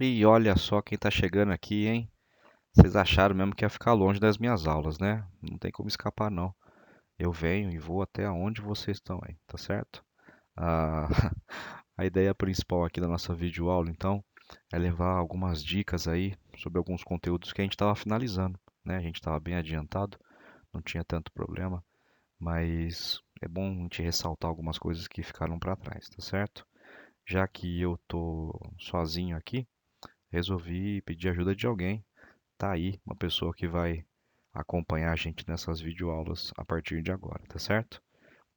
E olha só quem tá chegando aqui, hein? Vocês acharam mesmo que ia ficar longe das minhas aulas, né? Não tem como escapar, não. Eu venho e vou até onde vocês estão aí, tá certo? A, a ideia principal aqui da nossa videoaula, então, é levar algumas dicas aí sobre alguns conteúdos que a gente estava finalizando, né? A gente estava bem adiantado, não tinha tanto problema, mas é bom a gente ressaltar algumas coisas que ficaram para trás, tá certo? Já que eu tô sozinho aqui, resolvi pedir ajuda de alguém. Tá aí uma pessoa que vai acompanhar a gente nessas videoaulas a partir de agora, tá certo?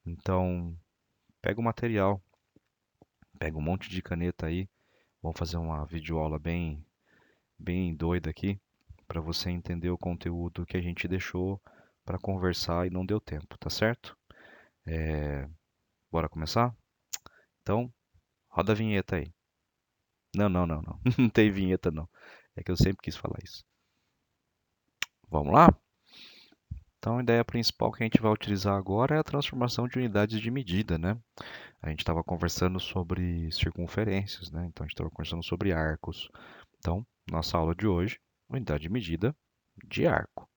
Então, pega o material, pega um monte de caneta aí, vamos fazer uma videoaula bem doida aqui para você entender o conteúdo que a gente deixou para conversar e não deu tempo, tá certo? Bora começar? Então, roda a vinheta aí. Não, não, não, não. Não tem vinheta não. É que eu sempre quis falar isso. Vamos lá? Então, a ideia principal que a gente vai utilizar agora é a transformação de unidades de medida, né? A gente estava conversando sobre circunferências, né? Então, a gente estava conversando sobre arcos. Então, nossa aula de hoje, unidade de medida de arco.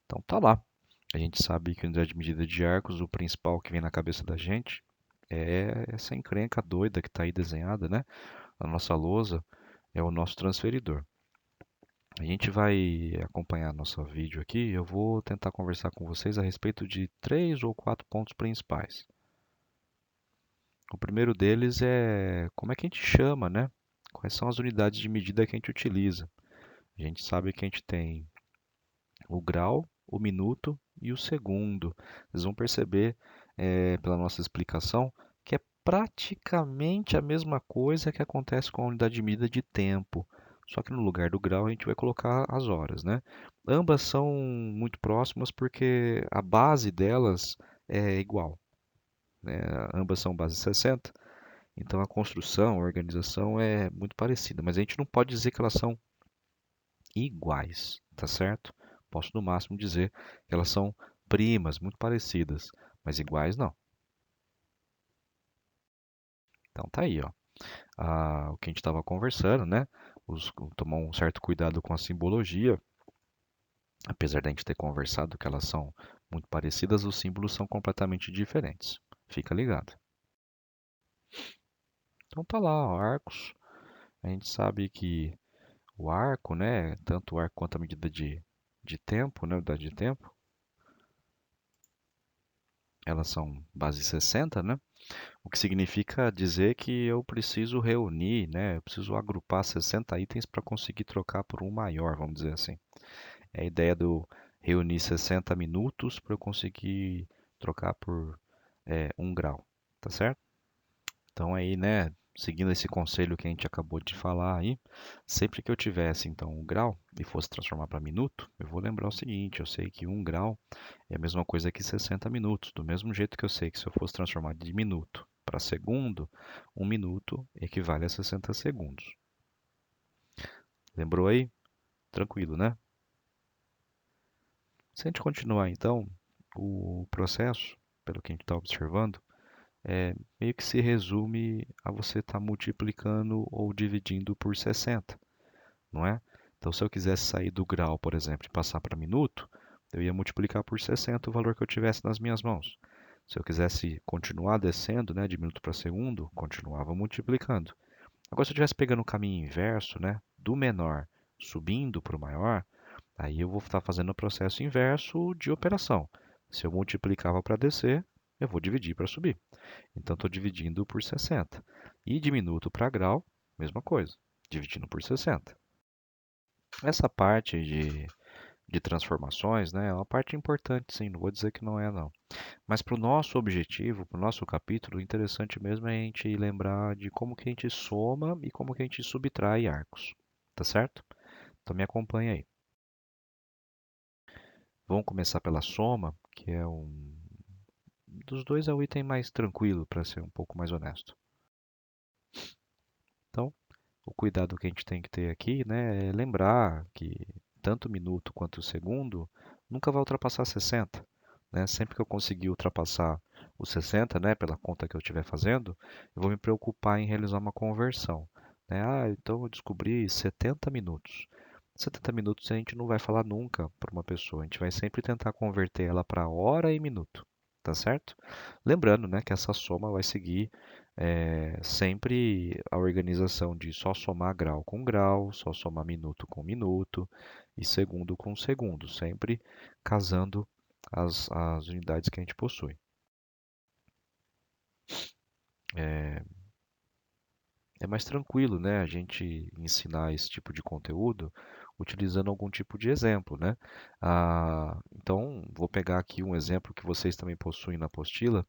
Então, tá lá. A gente sabe que a unidade de medida de arcos, o principal que vem na cabeça da gente é essa encrenca doida que está aí desenhada, né? A nossa lousa é o nosso transferidor. A gente vai acompanhar nosso vídeo aqui. Eu vou tentar conversar com vocês a respeito de três ou quatro pontos principais. O primeiro deles é como é que a gente chama, né? Quais são as unidades de medida que a gente utiliza? A gente sabe que a gente tem o grau, o minuto e o segundo. Vocês vão perceber, pela nossa explicação, que é praticamente a mesma coisa que acontece com a unidade de medida de tempo. Só que no lugar do grau a gente vai colocar as horas, né? Ambas são muito próximas porque a base delas é igual, né? Ambas são base 60, então a construção, a organização é muito parecida, mas a gente não pode dizer que elas são iguais, tá certo? Posso no máximo dizer que elas são primas, muito parecidas, mas iguais não. Então tá aí, ó. O que a gente estava conversando, né? Tomar um certo cuidado com a simbologia, apesar da gente ter conversado que elas são muito parecidas, os símbolos são completamente diferentes. Fica ligado. Então tá lá, ó, arcos. A gente sabe que o arco, né? Tanto o arco quanto a medida de tempo, né? Unidade de tempo, elas são base 60, né? O que significa dizer que eu preciso reunir, né? Eu preciso agrupar 60 itens para conseguir trocar por um maior, vamos dizer assim. É a ideia do reunir 60 minutos para eu conseguir trocar por 1 grau, tá certo? Então aí, né, seguindo esse conselho que a gente acabou de falar aí, sempre que eu tivesse então 1 grau e fosse transformar para minuto, eu vou lembrar o seguinte, eu sei que 1 grau é a mesma coisa que 60 minutos, do mesmo jeito que eu sei que se eu fosse transformar de minuto para segundo, 1 minuto equivale a 60 segundos. Lembrou aí? Tranquilo, né? Se a gente continuar então, o processo, pelo que a gente está observando, meio que se resume a você estar multiplicando ou dividindo por 60, não é? Então, se eu quisesse sair do grau, por exemplo, e passar para minuto, eu ia multiplicar por 60 o valor que eu tivesse nas minhas mãos. Se eu quisesse continuar descendo, né, de minuto para segundo, continuava multiplicando. Agora, se eu estivesse pegando o caminho inverso, né, do menor subindo para o maior, aí eu vou estar fazendo o processo inverso de operação. Se eu multiplicava para descer, eu vou dividir para subir. Então, estou dividindo por 60. E de minuto para grau, mesma coisa, dividindo por 60. Essa parte de transformações, né, é uma parte importante, sim, não vou dizer que não é, não. Mas para o nosso objetivo, para o nosso capítulo, o interessante mesmo é a gente lembrar de como que a gente soma e como que a gente subtrai arcos, tá certo? Então me acompanha aí. Vamos começar pela soma, que é dos dois é o item mais tranquilo, para ser um pouco mais honesto. Então, o cuidado que a gente tem que ter aqui, né, é lembrar que tanto o minuto quanto o segundo nunca vai ultrapassar 60. né? Sempre que eu conseguir ultrapassar os 60, né, pela conta que eu estiver fazendo, eu vou me preocupar em realizar uma conversão, né? Ah, então eu descobri 70 minutos. 70 minutos a gente não vai falar nunca para uma pessoa, a gente vai sempre tentar converter ela para hora e minuto, tá certo? Lembrando, né, que essa soma vai seguir sempre a organização de só somar grau com grau, só somar minuto com minuto e segundo com segundo, sempre casando as unidades que a gente possui. É, é mais tranquilo, né, a gente ensinar esse tipo de conteúdo utilizando algum tipo de exemplo, né? Então, vou pegar aqui um exemplo que vocês também possuem na apostila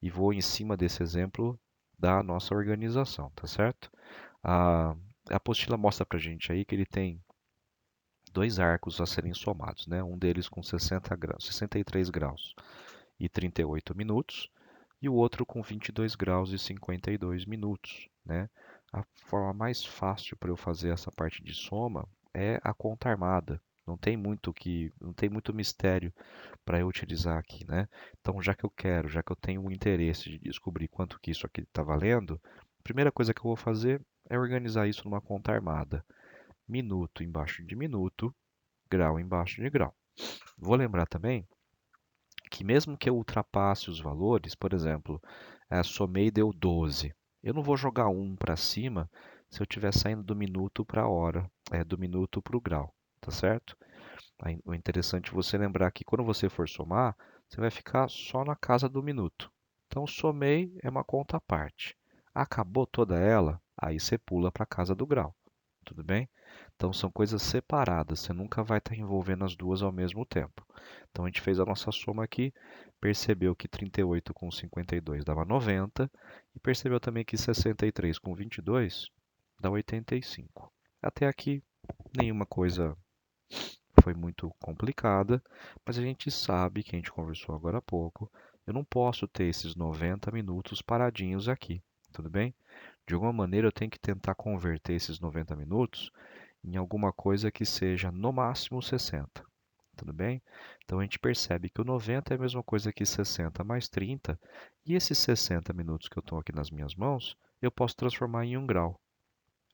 e vou em cima desse exemplo da nossa organização, tá certo? A, a apostila mostra para a gente aí que ele tem dois arcos a serem somados, né? Um deles com 60 graus, 63 graus e 38 minutos, e o outro com 22 graus e 52 minutos, né? A forma mais fácil para eu fazer essa parte de soma é a conta armada. Não tem muito mistério para eu utilizar aqui, né? Então, já que eu tenho o interesse de descobrir quanto que isso aqui está valendo, a primeira coisa que eu vou fazer é organizar isso numa conta armada. Minuto embaixo de minuto, grau embaixo de grau. Vou lembrar também que mesmo que eu ultrapasse os valores, por exemplo, somei e deu 12, eu não vou jogar um para cima se eu estiver saindo do minuto para a hora, do minuto para o grau, tá certo? Aí, o interessante é você lembrar que quando você for somar, você vai ficar só na casa do minuto. Então, somei é uma conta à parte. Acabou toda ela, aí você pula para a casa do grau. Tudo bem? Então, são coisas separadas. Você nunca vai estar envolvendo as duas ao mesmo tempo. Então, a gente fez a nossa soma aqui, percebeu que 38 com 52 dava 90 e percebeu também que 63 com 22 dá 85. Até aqui, nenhuma coisa foi muito complicada, mas a gente sabe que a gente conversou agora há pouco. Eu não posso ter esses 90 minutos paradinhos aqui, tudo bem? De alguma maneira eu tenho que tentar converter esses 90 minutos em alguma coisa que seja no máximo 60, tudo bem? Então a gente percebe que o 90 é a mesma coisa que 60 mais 30, e esses 60 minutos que eu estou aqui nas minhas mãos, eu posso transformar em um grau.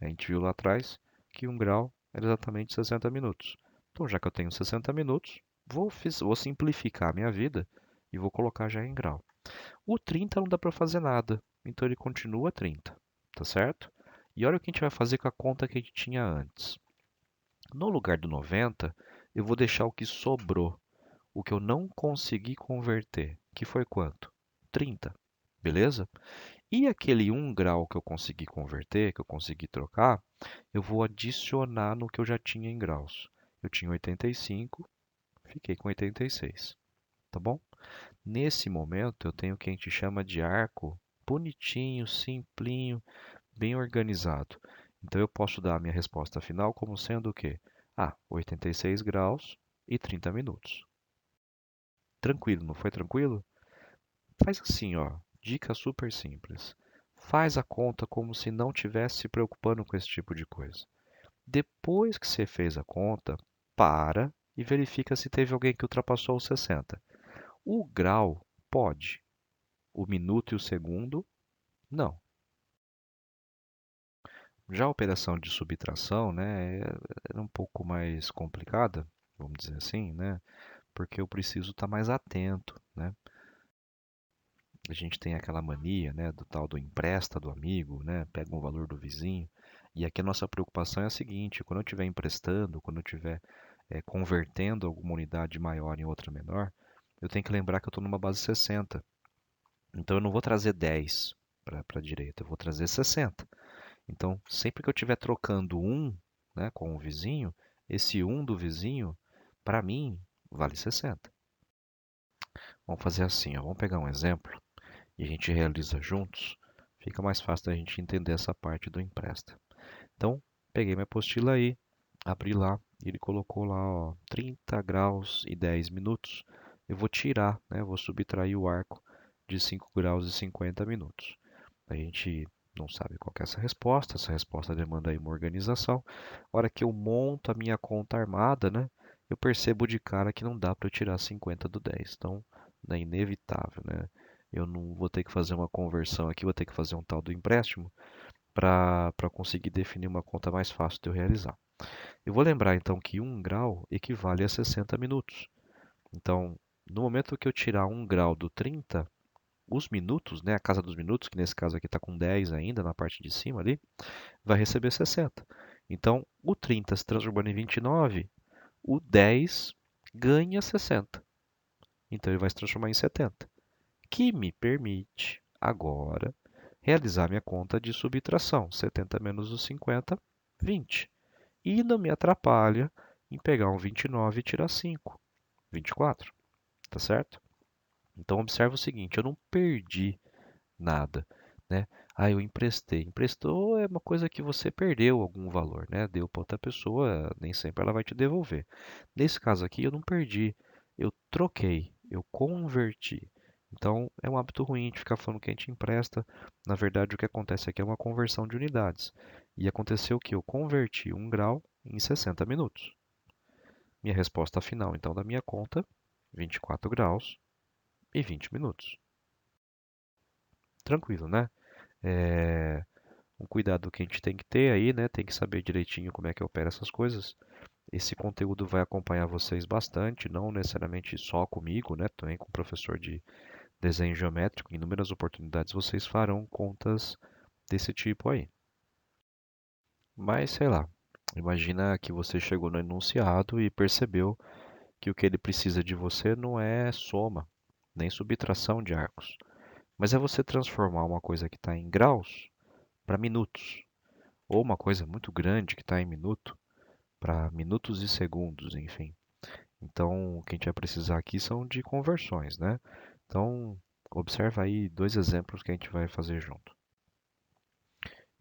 A gente viu lá atrás que um grau era exatamente 60 minutos. Então, já que eu tenho 60 minutos, vou simplificar a minha vida e vou colocar já em grau. O 30 não dá para fazer nada, então ele continua 30, tá certo? E olha o que a gente vai fazer com a conta que a gente tinha antes. No lugar do 90, eu vou deixar o que sobrou, o que eu não consegui converter, que foi quanto? 30, beleza? E aquele 1 grau que eu consegui converter, que eu consegui trocar, eu vou adicionar no que eu já tinha em graus. Eu tinha 85, fiquei com 86, tá bom? Nesse momento, eu tenho o que a gente chama de arco bonitinho, simplinho, bem organizado. Então, eu posso dar a minha resposta final como sendo o quê? 86 graus e 30 minutos. Tranquilo, não foi tranquilo? Faz assim, ó, dica super simples. Faz a conta como se não estivesse se preocupando com esse tipo de coisa. Depois que você fez a conta, para e verifica se teve alguém que ultrapassou os 60. O grau pode, o minuto e o segundo, não. Já a operação de subtração, né, é um pouco mais complicada, vamos dizer assim, né, porque eu preciso estar mais atento, né. A gente tem aquela mania, né, do tal do empresta do amigo, né, pega um valor do vizinho. E aqui a nossa preocupação é a seguinte: quando eu estiver emprestando, quando eu estiver convertendo alguma unidade maior em outra menor, eu tenho que lembrar que eu estou numa base 60. Então eu não vou trazer 10 para a direita, eu vou trazer 60. Então, sempre que eu estiver trocando um, né, com o vizinho, esse um do vizinho, para mim, vale 60. Vamos fazer assim, ó, vamos pegar um exemplo e a gente realiza juntos, fica mais fácil da gente entender essa parte do empresta. Então, peguei minha apostila aí, abri lá, e ele colocou lá, ó, 30 graus e 10 minutos. Eu vou tirar, né, vou subtrair o arco de 5 graus e 50 minutos. A gente não sabe qual que é essa resposta demanda aí uma organização. A hora que eu monto a minha conta armada, né, eu percebo de cara que não dá para eu tirar 50 do 10. Então, É inevitável, né? Eu não vou ter que fazer uma conversão aqui, vou ter que fazer um tal do empréstimo para conseguir definir uma conta mais fácil de eu realizar. Eu vou lembrar então que 1 grau equivale a 60 minutos. Então, no momento que eu tirar 1 grau do 30, os minutos, né, a casa dos minutos, que nesse caso aqui está com 10 ainda na parte de cima ali, vai receber 60. Então, o 30 se transformando em 29, o 10 ganha 60. Então, ele vai se transformar em 70, que me permite agora realizar minha conta de subtração. 70 menos os 50, 20. E não me atrapalha em pegar um 29 e tirar 5, 24, tá certo? Então observa o seguinte, eu não perdi nada, né? Ah, eu emprestei. Emprestou é uma coisa que você perdeu algum valor, né? Deu para outra pessoa, nem sempre ela vai te devolver. Nesse caso aqui, eu não perdi, eu troquei, eu converti. Então, é um hábito ruim de ficar falando que a gente empresta. Na verdade, o que acontece aqui é uma conversão de unidades. E aconteceu que eu converti 1 grau em 60 minutos. Minha resposta final, então, da minha conta, 24 graus e 20 minutos. Tranquilo, né? É um cuidado que a gente tem que ter aí, né? Tem que saber direitinho como é que opera essas coisas. Esse conteúdo vai acompanhar vocês bastante, não necessariamente só comigo, né? Também com o professor de desenho geométrico. Em inúmeras oportunidades vocês farão contas desse tipo aí. Mas sei lá, imagina que você chegou no enunciado e percebeu que o que ele precisa de você não é soma, nem subtração de arcos, mas é você transformar uma coisa que está em graus para minutos, ou uma coisa muito grande que está em minuto para minutos e segundos, enfim. Então, o que a gente vai precisar aqui são de conversões, né? Então, observa aí dois exemplos que a gente vai fazer junto.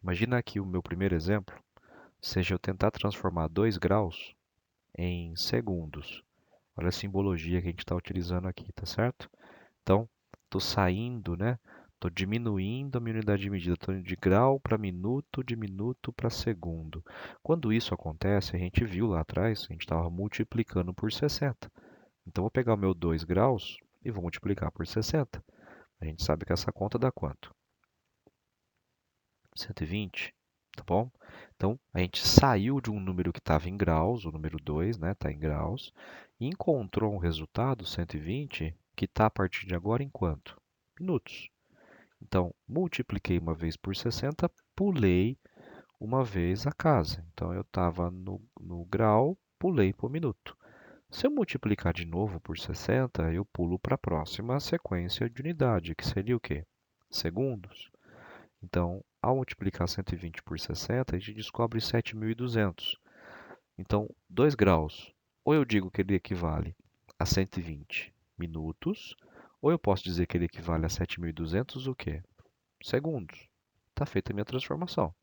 Imagina que o meu primeiro exemplo seja eu tentar transformar 2 graus em segundos. Olha a simbologia que a gente está utilizando aqui, tá certo? Então, estou saindo, né? Estou diminuindo a minha unidade de medida, estou indo de grau para minuto, de minuto para segundo. Quando isso acontece, a gente viu lá atrás, a gente estava multiplicando por 60. Então, vou pegar o meu 2 graus e vou multiplicar por 60. A gente sabe que essa conta dá quanto? 120, tá bom? Então, a gente saiu de um número que estava em graus, o número 2, né, está em graus, e encontrou um resultado, 120, que está a partir de agora em quanto? Minutos. Então, multipliquei uma vez por 60, pulei uma vez a casa. Então, eu estava no grau, pulei para o minuto. Se eu multiplicar de novo por 60, eu pulo para a próxima sequência de unidade, que seria o quê? Segundos. Então, ao multiplicar 120 por 60, a gente descobre 7.200. Então, 2 graus, ou eu digo que ele equivale a 120 minutos, ou eu posso dizer que ele equivale a 7.200 o quê? Segundos. Está feita a minha transformação.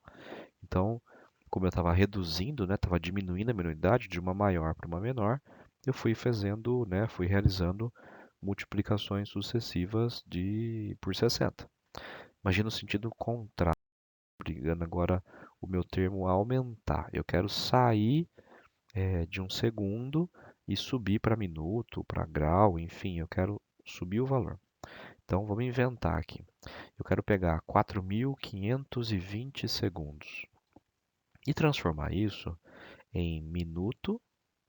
Então, como eu estava reduzindo, né, estava diminuindo a minha unidade de uma maior para uma menor, eu fui fazendo, né, fui realizando multiplicações sucessivas por 60. Imagina o sentido contrário, brigando agora o meu termo a aumentar. Eu quero sair de um segundo e subir para minuto, para grau, enfim, eu quero subir o valor. Então, vamos inventar aqui. Eu quero pegar 4.520 segundos e transformar isso em minuto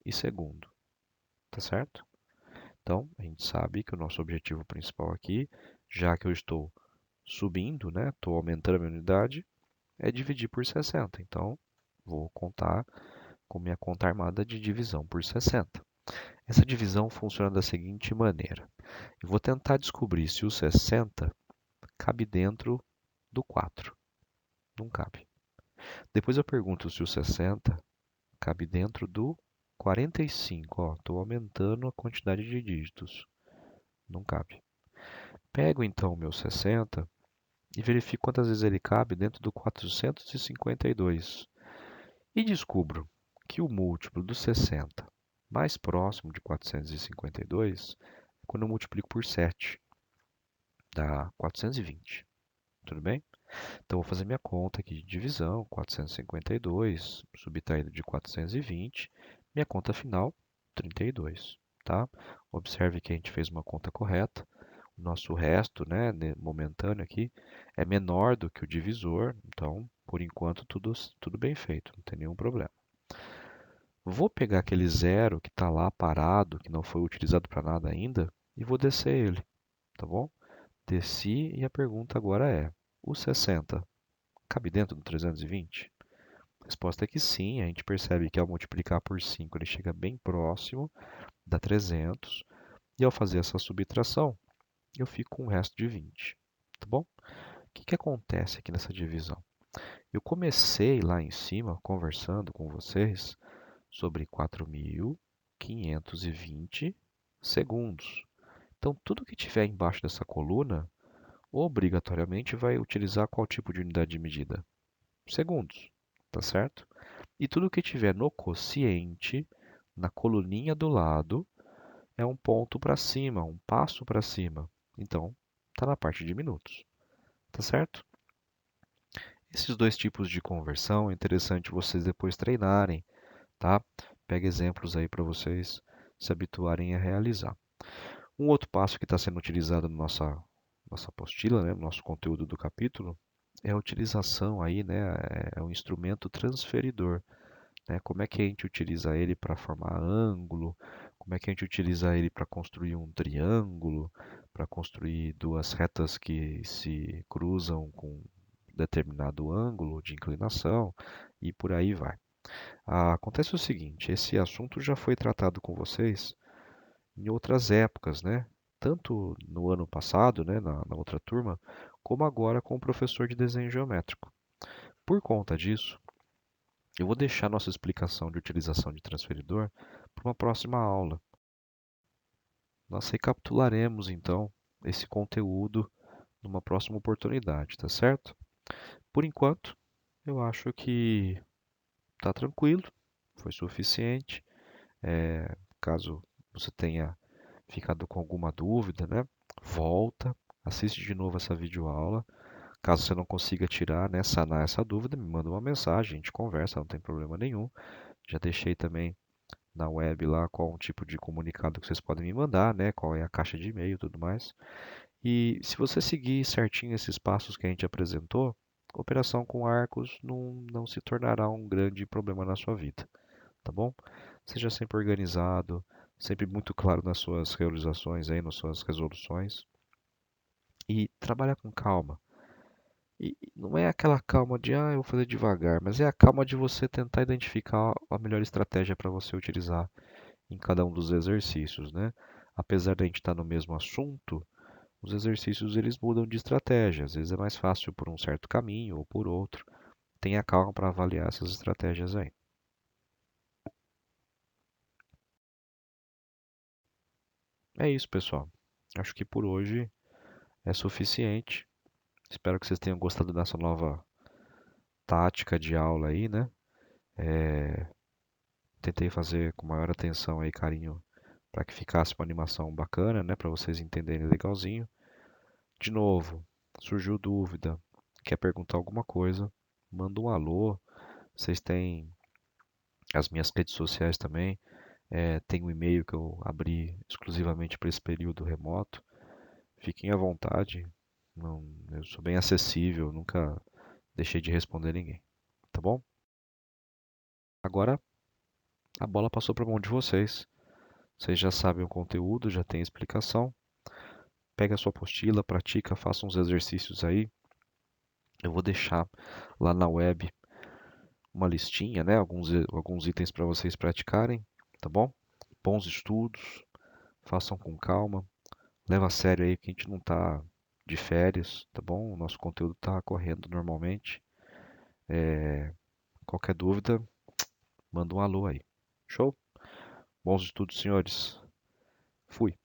e segundo, tá certo? Então, a gente sabe que o nosso objetivo principal aqui, já que eu estou subindo, né, estou aumentando a minha unidade, é dividir por 60. Então, vou contar com minha conta armada de divisão por 60. Essa divisão funciona da seguinte maneira. Eu vou tentar descobrir se o 60 cabe dentro do 4. Não cabe. Depois eu pergunto se o 60 cabe dentro do 45. Estou aumentando a quantidade de dígitos. Não cabe. Pego então o meu 60 e verifico quantas vezes ele cabe dentro do 452. E descubro que o múltiplo do 60 mais próximo de 452 é quando eu multiplico por 7, dá 420. Tudo bem? Então, vou fazer minha conta aqui de divisão, 452, subtraído de 420, minha conta final, 32. tá? Observe que a gente fez uma conta correta. O nosso resto, né, momentâneo aqui, é menor do que o divisor, então, por enquanto, tudo bem feito, não tem nenhum problema. Vou pegar aquele zero que está lá parado, que não foi utilizado para nada ainda, e vou descer ele, tá bom? Desci e a pergunta agora é: o 60 cabe dentro do 320? A resposta é que sim, a gente percebe que ao multiplicar por 5 ele chega bem próximo, dá 300, e ao fazer essa subtração, eu fico com um resto de 20, tá bom? O que acontece aqui nessa divisão? Eu comecei lá em cima conversando com vocês sobre 4.520 segundos. Então, tudo que tiver embaixo dessa coluna, obrigatoriamente vai utilizar qual tipo de unidade de medida? Segundos, tá certo? E tudo que tiver no quociente, na coluninha do lado, é um ponto para cima, um passo para cima. Então, está na parte de minutos, tá certo? Esses dois tipos de conversão é interessante vocês depois treinarem, tá? Pega exemplos aí para vocês se habituarem a realizar. Um outro passo que está sendo utilizado na nossa apostila, né, no nosso conteúdo do capítulo, é a utilização aí, né, é um instrumento transferidor, né? Como é que a gente utiliza ele para formar ângulo? Como é que a gente utiliza ele para construir um triângulo? Para construir duas retas que se cruzam com determinado ângulo de inclinação e por aí vai. Acontece o seguinte, esse assunto já foi tratado com vocês em outras épocas, né? Tanto no ano passado, né, na outra turma, como agora com o professor de desenho geométrico. Por conta disso, eu vou deixar nossa explicação de utilização de transferidor para uma próxima aula. Nós recapitularemos então esse conteúdo numa próxima oportunidade, tá certo? Por enquanto, eu acho que está tranquilo, foi suficiente. Caso você tenha ficado com alguma dúvida, né? Volta, assiste de novo essa videoaula. Caso você não consiga tirar, né, sanar essa dúvida, me manda uma mensagem, a gente conversa, não tem problema nenhum. Já deixei também na web lá qual um tipo de comunicado que vocês podem me mandar, né? Qual é a caixa de e-mail e tudo mais. E se você seguir certinho esses passos que a gente apresentou, operação com arcos não se tornará um grande problema na sua vida, tá bom? Seja sempre organizado, sempre muito claro nas suas realizações aí, nas suas resoluções e trabalhar com calma. E não é aquela calma de, eu vou fazer devagar, mas é a calma de você tentar identificar a melhor estratégia para você utilizar em cada um dos exercícios, né? Apesar de a gente estar no mesmo assunto, os exercícios eles mudam de estratégia. Às vezes é mais fácil por um certo caminho ou por outro. Tenha calma para avaliar essas estratégias aí. É isso, pessoal. Acho que por hoje é suficiente. Espero que vocês tenham gostado dessa nova tática de aula aí, né? É, Tentei fazer com maior atenção e carinho para que ficasse uma animação bacana, né? Para vocês entenderem legalzinho. De novo, surgiu dúvida, quer perguntar alguma coisa, manda um alô. Vocês têm as minhas redes sociais também. Tem um e-mail que eu abri exclusivamente para esse período remoto. Fiquem à vontade. Não, eu sou bem acessível, nunca deixei de responder ninguém. Tá bom? Agora a bola passou para a mão de vocês. Vocês já sabem o conteúdo, já tem explicação. Pega a sua apostila, pratica, faça uns exercícios aí. Eu vou deixar lá na web uma listinha, né? Alguns itens para vocês praticarem, tá bom? Bons estudos, façam com calma. Leva a sério aí que a gente não tá de férias, tá bom? O nosso conteúdo tá correndo normalmente. Qualquer dúvida, manda um alô aí. Show? Bons estudos, senhores. Fui.